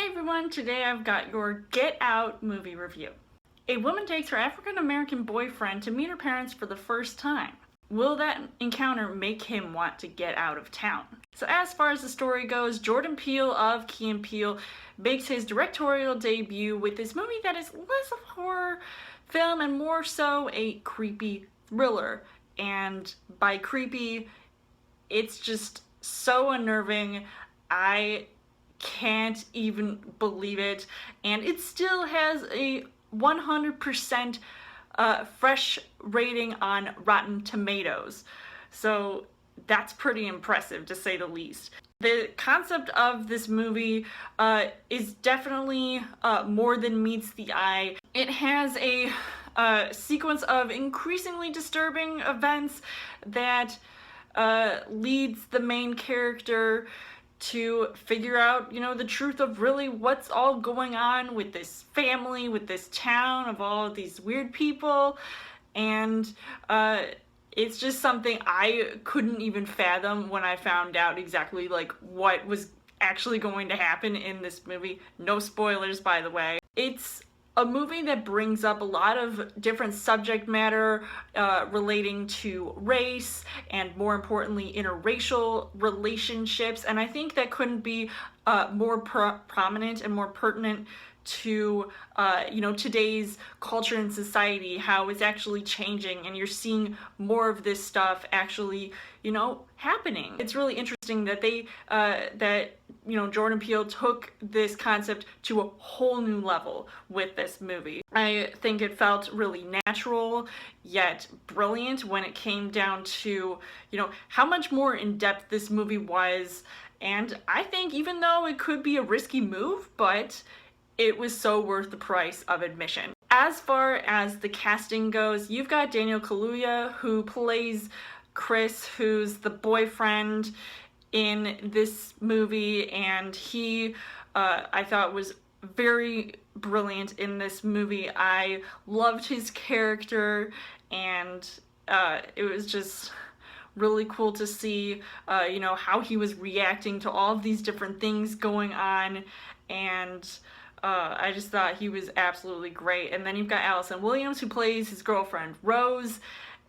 Hey everyone, today I've got your Get Out movie review. A woman takes her African-American boyfriend to meet her parents for the first time. Will that encounter make him want to get out of town? So as far as the story goes, Jordan Peele of Key and Peele makes his directorial debut with this movie that is less of a horror film and more so a creepy thriller. And by creepy, it's just so unnerving. I can't even believe it, and it still has a 100% fresh rating on Rotten Tomatoes, so that's pretty impressive to say the least. The concept of this movie is definitely more than meets the eye. It has a sequence of increasingly disturbing events that leads the main character to figure out, the truth of really what's all going on with this family, with this town, of all of these weird people. And it's just something I couldn't even fathom when I found out exactly what was actually going to happen in this movie. No spoilers, by the way. It's a movie that brings up a lot of different subject matter relating to race and, more importantly, interracial relationships, and I think that couldn't be more prominent and more pertinent to today's culture and society, how it's actually changing, and you're seeing more of this stuff actually happening. It's really interesting that Jordan Peele took this concept to a whole new level with this movie. I think it felt really natural yet brilliant when it came down to how much more in-depth this movie was, and I think even though it could be a risky move, but it was so worth the price of admission. As far as the casting goes, you've got Daniel Kaluuya, who plays Chris, who's the boyfriend in this movie, and he I thought was very brilliant in this movie. I loved his character, and it was just really cool to see how he was reacting to all of these different things going on, and I just thought he was absolutely great. And then you've got Allison Williams, who plays his girlfriend Rose,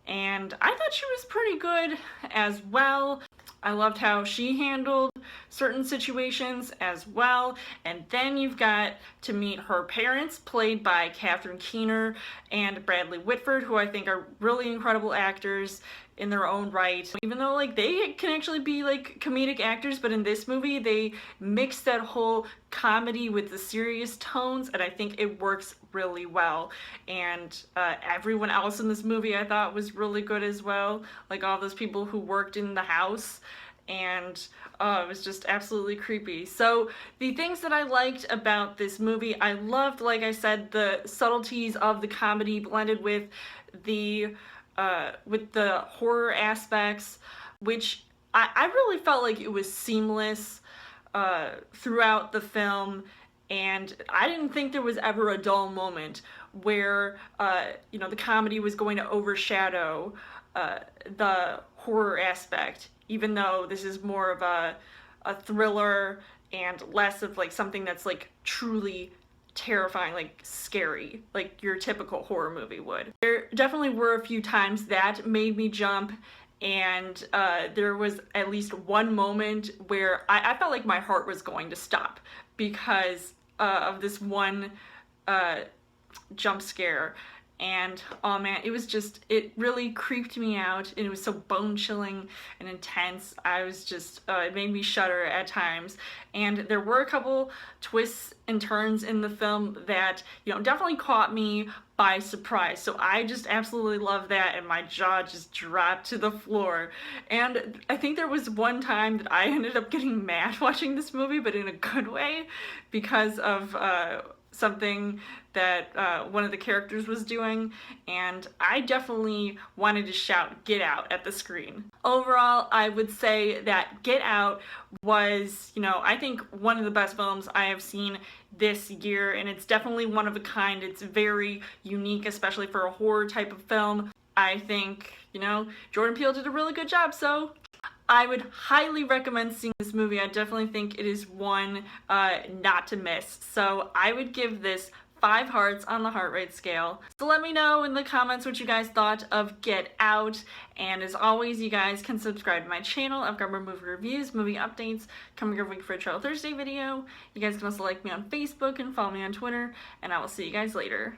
and I thought she was pretty good as well. I loved how she handled certain situations as well. And then you've got to meet her parents, played by Catherine Keener and Bradley Whitford, who I think are really incredible actors in their own right. Even though they can actually be comedic actors, but in this movie they mix that whole comedy with the serious tones, and I think it works really well. And everyone else in this movie I thought was really good as well, all those people who worked in the house, and it was just absolutely creepy. So the things that I liked about this movie, I loved, like I said, the subtleties of the comedy blended with the horror aspects, which I really felt like it was seamless throughout the film, and I didn't think there was ever a dull moment where the comedy was going to overshadow the horror aspect, even though this is more of a thriller and less of something that's truly terrifying, scary, like your typical horror movie would. There definitely were a few times that made me jump, and there was at least one moment where I felt like my heart was going to stop because of this one jump scare. And oh man, it really creeped me out, and it was so bone-chilling and intense. I was just, it made me shudder at times. And there were a couple twists and turns in the film that, definitely caught me by surprise. So I just absolutely love that, and my jaw just dropped to the floor. And I think there was one time that I ended up getting mad watching this movie, but in a good way, because of something that one of the characters was doing, and I definitely wanted to shout "Get Out" at the screen. Overall, I would say that Get Out was, I think one of the best films I have seen this year, and it's definitely one of a kind. It's very unique, especially for a horror type of film. I think, Jordan Peele did a really good job, so I would highly recommend seeing this movie. I definitely think it is one not to miss. So I would give this 5 hearts on the heart rate scale. So let me know in the comments what you guys thought of Get Out. And as always, you guys can subscribe to my channel. I've got more movie reviews, movie updates coming every week for a Trail Thursday video. You guys can also like me on Facebook and follow me on Twitter. And I will see you guys later.